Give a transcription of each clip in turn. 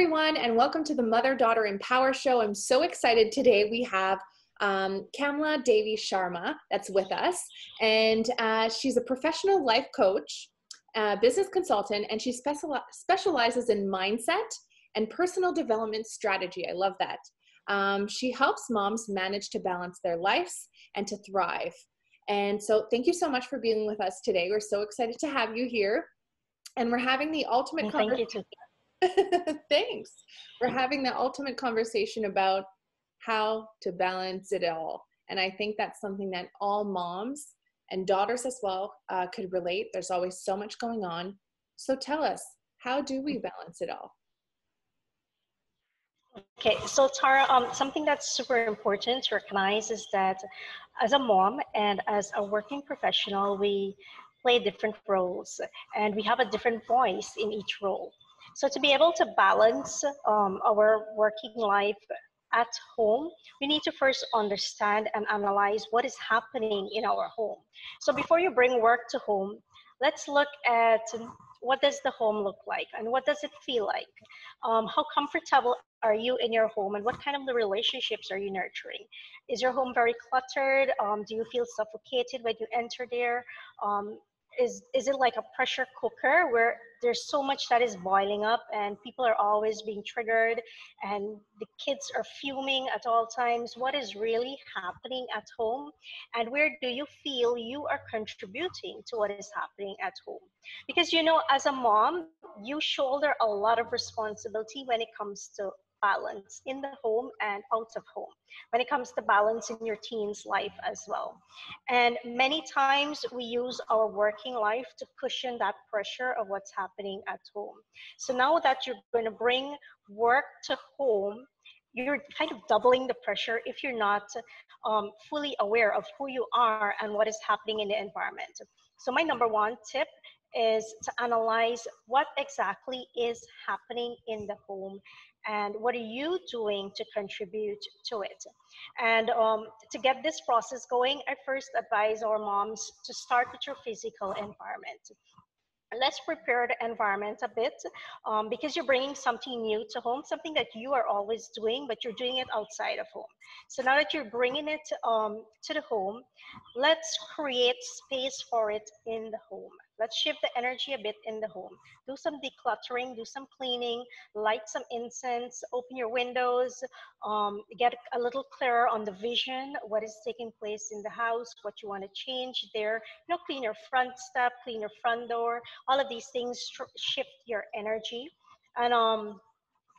everyone, and welcome to the Mother Daughter Empower Show. I'm so excited today. We have Kamla Devi Sharma that's with us, and she's a professional life coach, business consultant, and she specializes in mindset and personal development strategy. I love that. She helps moms manage to balance their lives and to thrive. And so thank you so much for being with us today. We're so excited to have you here. And we're having the ultimate conversation. Thank you too. Thanks. We're having the ultimate conversation about how to balance it all. And I think that's something that all moms and daughters as well could relate. There's always so much going on. So tell us, how do we balance it all? Okay, so Tara, something that's super important to recognize is that as a mom and as a working professional, we play different roles and we have a different voice in each role. So to be able to balance our working life at home, we need to first understand and analyze what is happening in our home. So before you bring work to home, let's look at what does the home look like and what does it feel like? How comfortable are you in your home and what kind of the relationships are you nurturing? Is your home very cluttered? Do you feel suffocated when you enter there? Is it like a pressure cooker where there's so much that is boiling up and people are always being triggered and the kids are fuming at all times? What is really happening at home? And where do you feel you are contributing to what is happening at home? Because, you know, as a mom, you shoulder a lot of responsibility when it comes to balance in the home and out of home, when it comes to balance in your teen's life as well. And many times we use our working life to cushion that pressure of what's happening at home. So now that you're going to bring work to home, you're kind of doubling the pressure if you're not fully aware of who you are and what is happening in the environment. So my number one tip is to analyze what exactly is happening in the home and what are you doing to contribute to it. And to get this process going, I first advise our moms to start with your physical environment. Let's prepare the environment a bit because you're bringing something new to home, something that you are always doing, but you're doing it outside of home. So now that you're bringing it to the home, let's create space for it in the home. Let's shift the energy a bit in the home. Do some decluttering, do some cleaning, light some incense, open your windows, get a little clearer on the vision, what is taking place in the house, what you want to change there. You know, clean your front step, clean your front door. All of these things shift your energy. And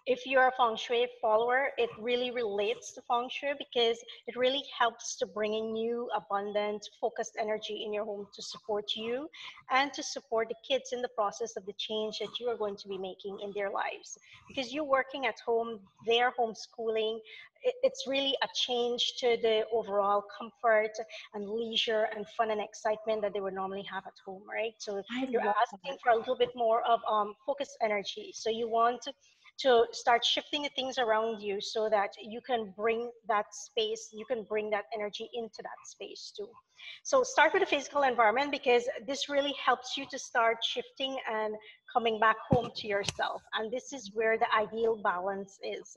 if you're a feng shui follower, it really relates to feng shui because it really helps to bring in new, abundant, focused energy in your home to support you and to support the kids in the process of the change that you are going to be making in their lives. Because you're working at home, they're homeschooling, it's really a change to the overall comfort and leisure and fun and excitement that they would normally have at home, right? So you're asking for a little bit more of focused energy. So you want to start shifting the things around you so that you can bring that space, you can bring that energy into that space too. So start with the physical environment because this really helps you to start shifting and coming back home to yourself. And this is where the ideal balance is.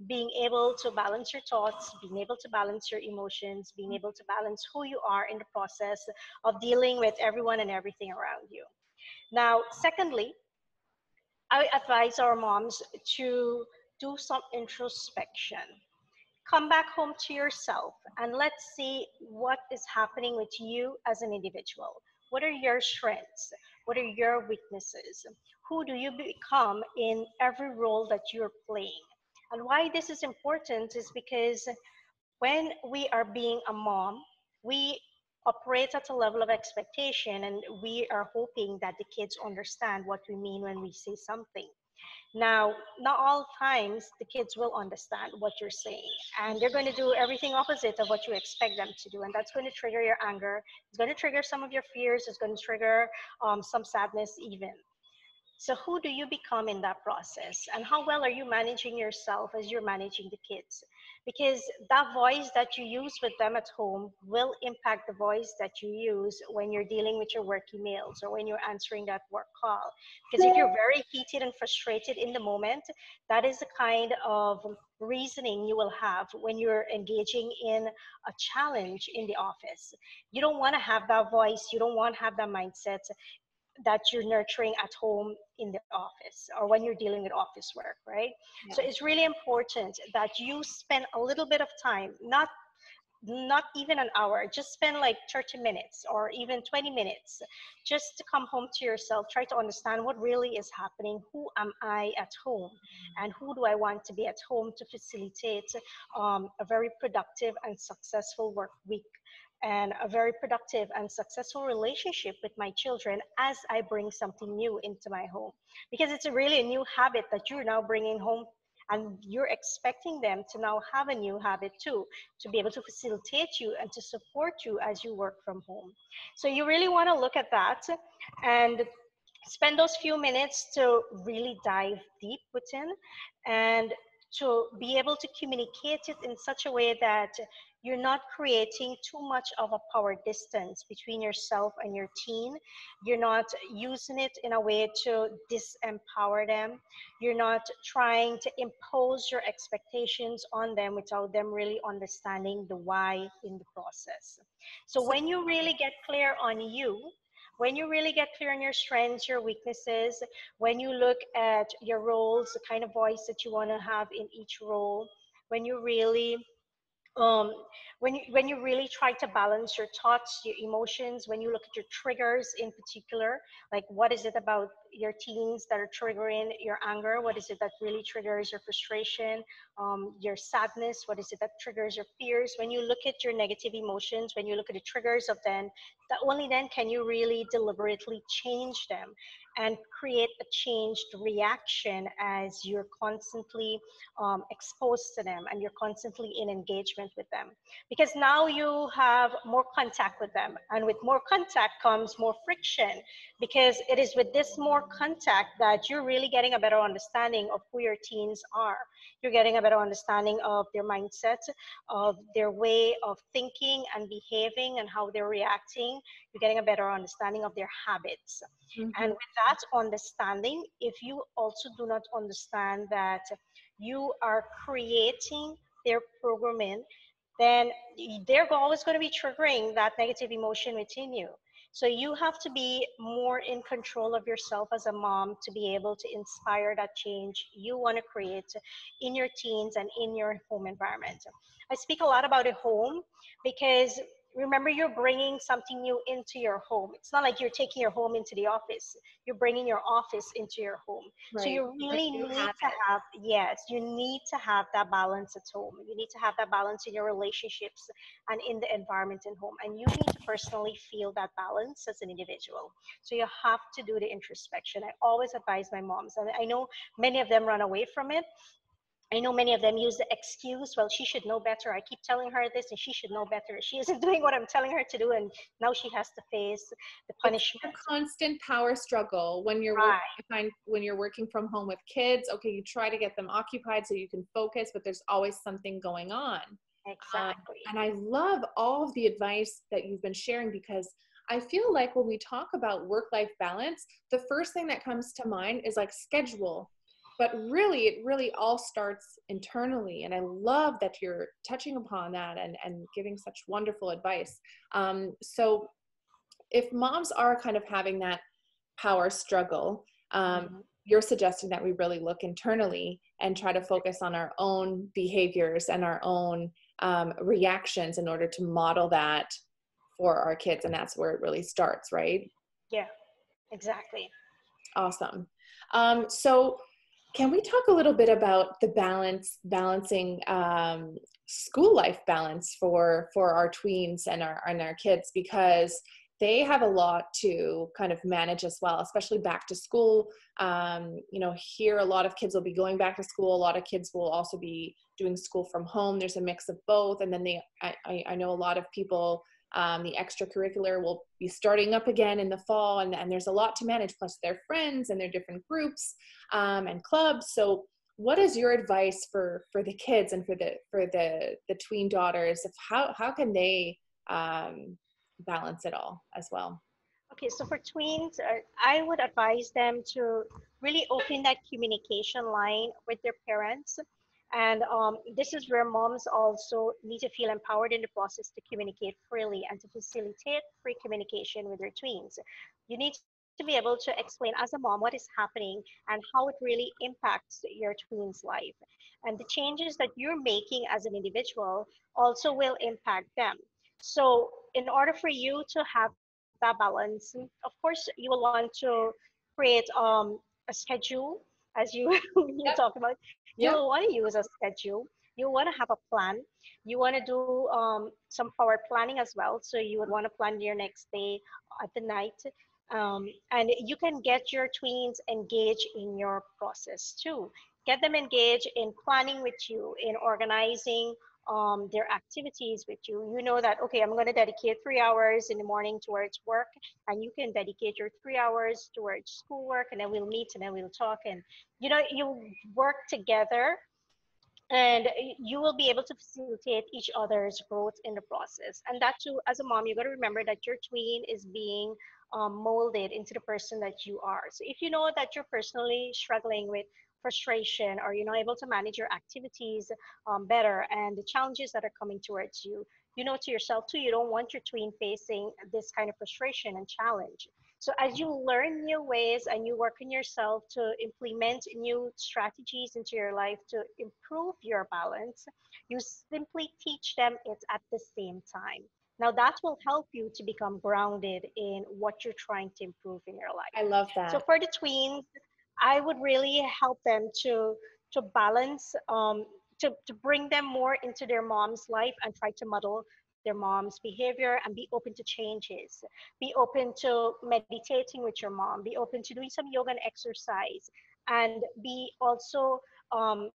Being able to balance your thoughts, being able to balance your emotions, being able to balance who you are in the process of dealing with everyone and everything around you. Now, secondly, I advise our moms to do some introspection. Come back home to yourself and let's see what is happening with you as an individual. What are your strengths? What are your weaknesses? Who do you become in every role that you're playing? And why this is important is because when we are being a mom, we operate at a level of expectation and we are hoping that the kids understand what we mean when we say something. Now, not all times the kids will understand what you're saying and they're going to do everything opposite of what you expect them to do, and that's going to trigger your anger. It's going to trigger some of your fears. It's going to trigger some sadness even. So who do you become in that process? And how well are you managing yourself as you're managing the kids? Because that voice that you use with them at home will impact the voice that you use when you're dealing with your work emails or when you're answering that work call. Because if you're very heated and frustrated in the moment, that is the kind of reasoning you will have when you're engaging in a challenge in the office. You don't want to have that voice, you don't want to have that mindset that you're nurturing at home in the office or when you're dealing with office work, right? Yeah. So it's really important that you spend a little bit of time, not even an hour, just spend like 30 minutes or even 20 minutes just to come home to yourself, try to understand what really is happening, who am I at home, and who do I want to be at home to facilitate a very productive and successful work week and a very productive and successful relationship with my children as I bring something new into my home. Because it's really a new habit that you're now bringing home, and you're expecting them to now have a new habit too, to be able to facilitate you and to support you as you work from home. So you really want to look at that and spend those few minutes to really dive deep within and to be able to communicate it in such a way that you're not creating too much of a power distance between yourself and your teen. You're not using it in a way to disempower them. You're not trying to impose your expectations on them without them really understanding the why in the process. So when you really get clear on you, when you really get clear on your strengths, your weaknesses, when you look at your roles, the kind of voice that you want to have in each role, when you really um, when you really try to balance your thoughts, your emotions, when you look at your triggers in particular, like what is it about your teens that are triggering your anger? What is it that really triggers your frustration, your sadness? What is it that triggers your fears? When you look at your negative emotions, when you look at the triggers of them, that only then can you really deliberately change them and create a changed reaction as you're constantly exposed to them and you're constantly in engagement with them, because now you have more contact with them, and with more contact comes more friction, because it is with this more contact that you're really getting a better understanding of who your teens are. You're getting a better understanding of their mindset, of their way of thinking and behaving and how they're reacting. You're getting a better understanding of their habits. And with that understanding, if you also do not understand that you are creating their programming, then they're always going to be triggering that negative emotion within you. So you have to be more in control of yourself as a mom to be able to inspire that change you want to create in your teens and in your home environment. I speak a lot about a home because remember, you're bringing something new into your home. It's not like you're taking your home into the office. You're bringing your office into your home. Right. So you really need to have, yes, you need to have that balance at home. You need to have that balance in your relationships and in the environment in home. And you need to personally feel that balance as an individual. So you have to do the introspection. I always advise my moms, and I know many of them run away from it. I know many of them use the excuse, well, she should know better. I keep telling her this and she should know better. She isn't doing what I'm telling her to do, and now she has to face the punishment. It's a constant power struggle when you're Right. when you're working from home with kids. Okay, you try to get them occupied so you can focus, but there's always something going on. Exactly. And I love all of the advice that you've been sharing, because I feel like when we talk about work-life balance, the first thing that comes to mind is like schedule. But really, it really all starts internally. And I love that you're touching upon that and giving such wonderful advice. So if moms are kind of having that power struggle, you're suggesting that we really look internally and try to focus on our own behaviors and our own reactions in order to model that for our kids. And that's where it really starts, right? Yeah, exactly. Awesome. So can we talk a little bit about the balancing school life balance for our tweens and our kids, because they have a lot to kind of manage as well, especially back to school. Here a lot of kids will be going back to school. A lot of kids will also be doing school from home. There's a mix of both. And then I know a lot of people The extracurricular will be starting up again in the fall, and there's a lot to manage, plus their friends and their different groups and clubs. So what is your advice for the kids and for the tween daughters of how can they balance it all as well? Okay, so for tweens, I would advise them to really open that communication line with their parents. And this is where moms also need to feel empowered in the process to communicate freely and to facilitate free communication with their tweens. You need to be able to explain as a mom what is happening and how it really impacts your tween's life. And the changes that you're making as an individual also will impact them. So, in order for you to have that balance, of course, you will want to create a schedule, as you you Yep. talk about. You Yep. will want to use a schedule. You want to have a plan. You want to do some forward planning as well. So you would want to plan your next day at the night. And you can get your tweens engaged in your process too. Get them engaged in planning with you, in organizing their activities with you. You know that, okay, I'm going to dedicate 3 hours in the morning towards work, and you can dedicate your 3 hours towards schoolwork, and then we'll meet and then we'll talk. And, you work together, and you will be able to facilitate each other's growth in the process. And that too, as a mom, you got to remember that your tween is being molded into the person that you are. So if you know that you're personally struggling with frustration, or you're not able to manage your activities better, and the challenges that are coming towards you, you know to yourself too, you don't want your tween facing this kind of frustration and challenge. So as you learn new ways and you work on yourself to implement new strategies into your life to improve your balance, you simply teach them it at the same time. Now that will help you to become grounded in what you're trying to improve in your life. I love So that. for the tweens, I would really help them to balance, to bring them more into their mom's life and try to model their mom's behavior and be open to changes. Be open to meditating with your mom. Be open to doing some yoga and exercise, and be also um,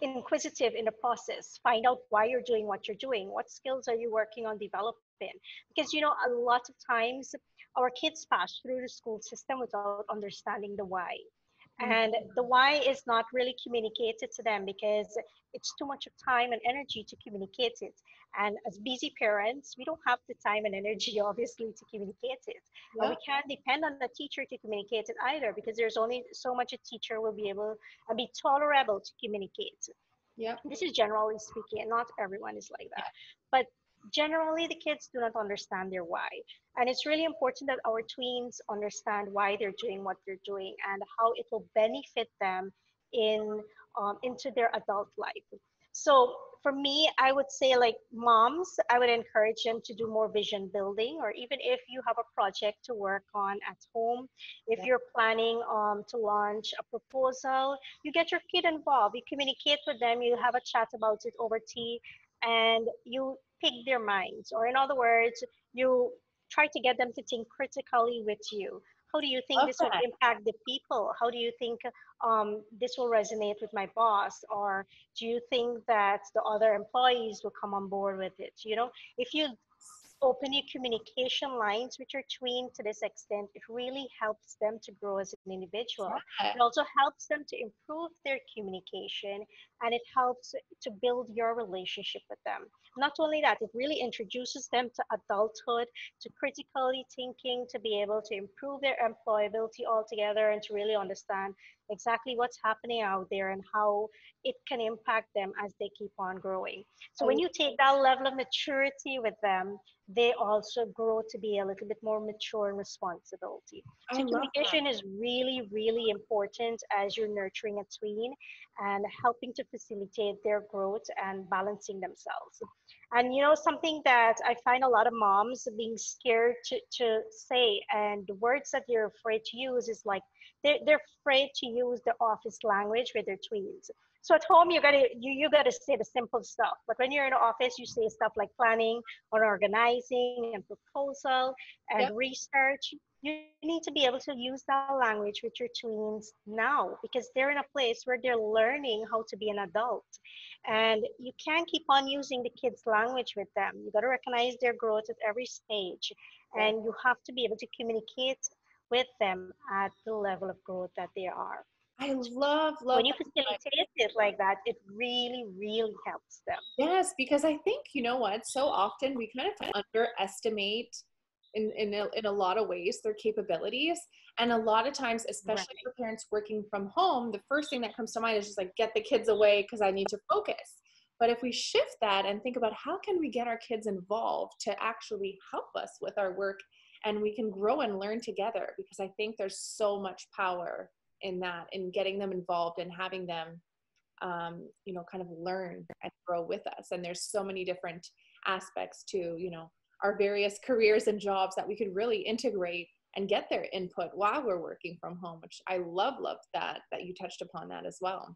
inquisitive in the process. Find out why you're doing what you're doing. What skills are you working on developing? Because a lot of times our kids pass through the school system without understanding the why. And the why is not really communicated to them because it's too much of time and energy to communicate it. And as busy parents, we don't have the time and energy, obviously, to communicate it. And we Yep. can't depend on the teacher to communicate it either, because there's only so much a teacher will be able and be tolerable to communicate. Yep. This is generally speaking, and not everyone is like that. But generally, the kids do not understand their why. And it's really important that our tweens understand why they're doing what they're doing and how it will benefit them in into their adult life. So for me, I would say, like moms, I would encourage them to do more vision building, or even if you have a project to work on at home, if Yep. you're planning to launch a proposal, you get your kid involved, you communicate with them, you have a chat about it over tea, and you pick their minds. Or in other words, you try to get them to think critically with you. How do you think Love this would that. impact the people? How do you think this will resonate with my boss? Or do you think that the other employees will come on board with it? If you open your communication lines with your tween to this extent, it really helps them to grow as an individual. Yeah. It also helps them to improve their communication, and it helps to build your relationship with them. Not only that, it really introduces them to adulthood, to critically thinking, to be able to improve their employability altogether, and to really understand exactly what's happening out there and how it can impact them as they keep on growing. So I, when you take that level of maturity with them, they also grow to be a little bit more mature in responsibility. I So love that. communication is really, really important as you're nurturing a tween and helping to facilitate their growth and balancing themselves. And something that I find a lot of moms being scared to say, and the words that they're afraid to use is like they're afraid to use the office language with their tweens. So at home, you gotta say the simple stuff. But when you're in the office, you say stuff like planning or organizing and proposal and Yep. research. You need to be able to use that language with your tweens now because they're in a place where they're learning how to be an adult. And you can't keep on using the kids' language with them. You got to recognize their growth at every stage. Yeah. And you have to be able to communicate with them at the level of growth that they are. I love, When love you that. facilitate it like that, it really, really helps them. Yes, because I think, you know what, so often we kind of underestimate in a lot of ways their capabilities. And a lot of times, especially Right. for parents working from home, the first thing that comes to mind is just like, get the kids away because I need to focus. But if we shift that and think about how can we get our kids involved to actually help us with our work, and we can grow and learn together, because I think there's so much power in that, in getting them involved and having them you know, kind of learn and grow with us. And there's so many different aspects to, you know, our various careers and jobs that we could really integrate and get their input while we're working from home, which I love that you touched upon that as well.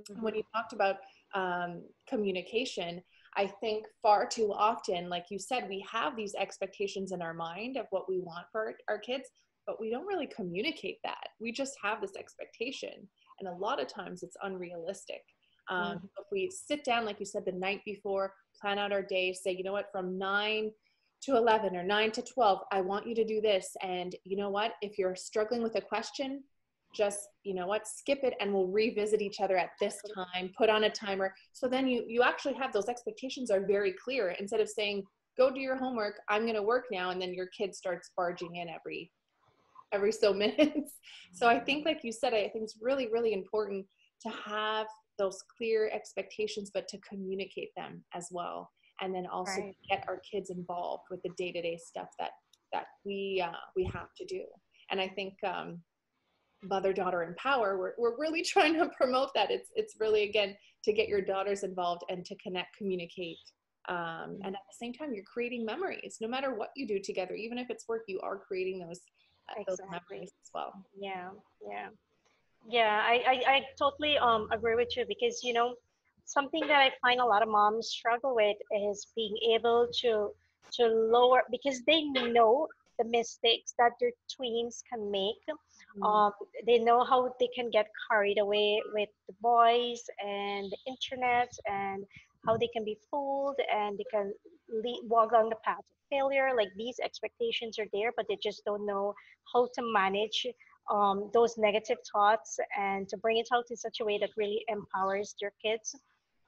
When Mm-hmm. you talked about communication, I think far too often, like you said, we have these expectations in our mind of what we want for our kids, but we don't really communicate that. We just have this expectation. And a lot of times it's unrealistic. Mm-hmm. If we sit down, like you said, the night before, plan out our day, say, you know what, from 9 to 11 or 9 to 12, I want you to do this. And you know what, if you're struggling with a question, just, you know what, skip it and we'll revisit each other at this time, put on a timer. So then you actually have those expectations are very clear, instead of saying, go do your homework, I'm going to work now. And then your kid starts barging in every so minutes. So I think, like you said, I think it's really, really important to have those clear expectations, but to communicate them as well. And then also Right. get our kids involved with the day-to-day stuff that we have to do. And I think Mother Daughter Empower, we're really trying to promote that. It's really, again, to get your daughters involved and to connect, communicate. And at the same time, you're creating memories. No matter what you do together, even if it's work, you are creating those Exactly. memories as well. Yeah. Yeah. Yeah. I totally agree with you because something that I find a lot of moms struggle with is being able to lower because they know the mistakes that their tweens can make. Mhm. Um, they know how they can get carried away with the boys and the internet and how they can be fooled and they can walk down the path of failure. Like these expectations are there, but they just don't know how to manage those negative thoughts and to bring it out in such a way that really empowers their kids.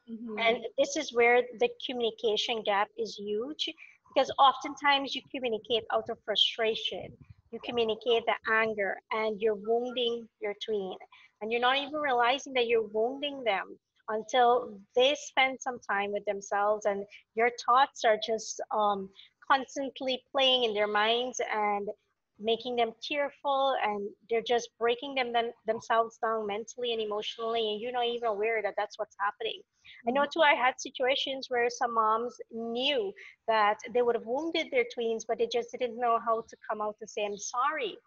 And Mhm. this is where the communication gap is huge because oftentimes you communicate out of frustration. You communicate the anger and you're wounding your tween. And you're not even realizing that you're wounding them until they spend some time with themselves and your thoughts are just constantly playing in their minds and making them tearful and they're just breaking themselves down mentally and emotionally and you're not even aware that that's what's happening. I know Mhm. too, I had situations where some moms knew that they would have wounded their tweens, but they just didn't know how to come out and say, I'm sorry,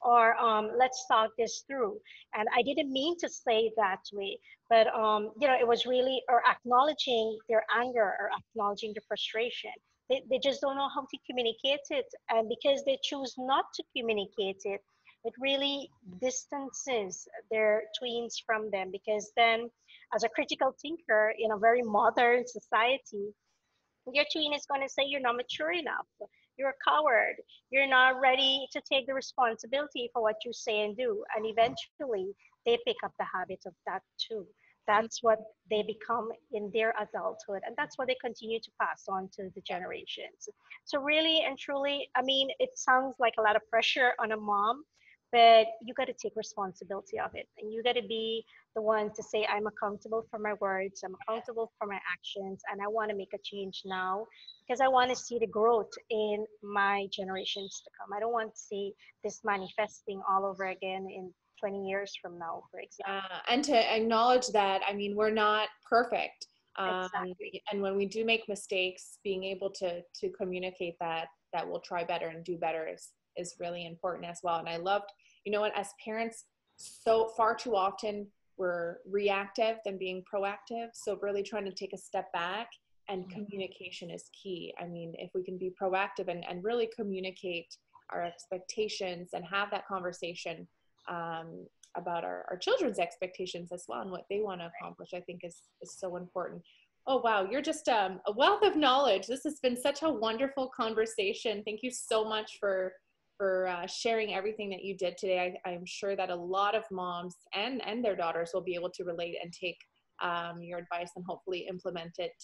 or let's talk this through. And I didn't mean to say it that way, but it was really, or acknowledging their anger or acknowledging the frustration. They just don't know how to communicate it. And because they choose not to communicate it, it really distances their tweens from them because then as a critical thinker in a very modern society, your tween is going to say you're not mature enough. You're a coward. You're not ready to take the responsibility for what you say and do. And eventually, they pick up the habit of that too. That's what they become in their adulthood. And that's what they continue to pass on to the generations. So, really and truly, I mean, it sounds like a lot of pressure on a mom, but you got to take responsibility of it. And you got to be the one to say, I'm accountable for my words, I'm accountable for my actions, and I want to make a change now because I want to see the growth in my generations to come. I don't want to see this manifesting all over again in 20 years from now, for example. And to acknowledge that, I mean, we're not perfect. Exactly. And when we do make mistakes, being able to communicate that we'll try better and do better is really important as well. And I loved, you know what, as parents, so far too often we're reactive than being proactive. So really trying to take a step back, and communication is key. I mean, if we can be proactive and really communicate our expectations and have that conversation about our children's expectations as well and what they want to accomplish, I think is so important. Oh, wow. You're just a wealth of knowledge. This has been such a wonderful conversation. Thank you so much for sharing everything that you did today. I'm sure that a lot of moms and their daughters will be able to relate and take your advice and hopefully implement it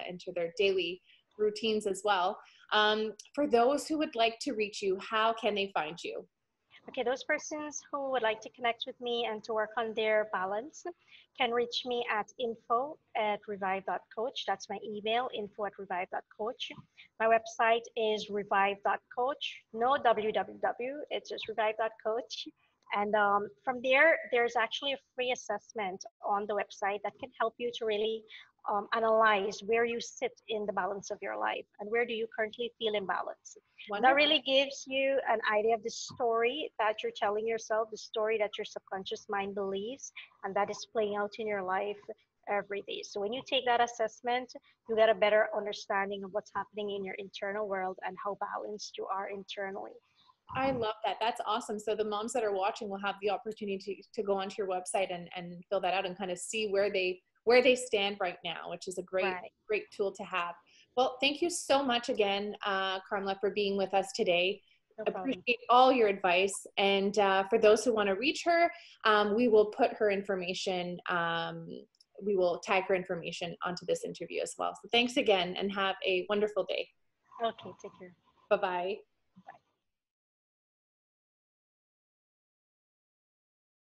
into their daily routines as well. For those who would like to reach you, how can they find you? Okay, those persons who would like to connect with me and to work on their balance can reach me at info@revive.coach. That's my email, info@revive.coach. My website is revive.coach. No www, it's just revive.coach. And from there, there's actually a free assessment on the website that can help you to really analyze where you sit in the balance of your life and where do you currently feel imbalance. Wonderful. That really gives you an idea of the story that you're telling yourself, the story that your subconscious mind believes, and that is playing out in your life every day. So when you take that assessment, you get a better understanding of what's happening in your internal world and how balanced you are internally. I love that. That's awesome. So the moms that are watching will have the opportunity to go onto your website and fill that out and kind of see where they stand right now, which is a great tool to have. Well, thank you so much again, Carmela, for being with us today. No problem. Appreciate all your advice. And for those who want to reach her, we will put her information, we will tag her information onto this interview as well. So thanks again and have a wonderful day. Okay, take care. Bye-bye.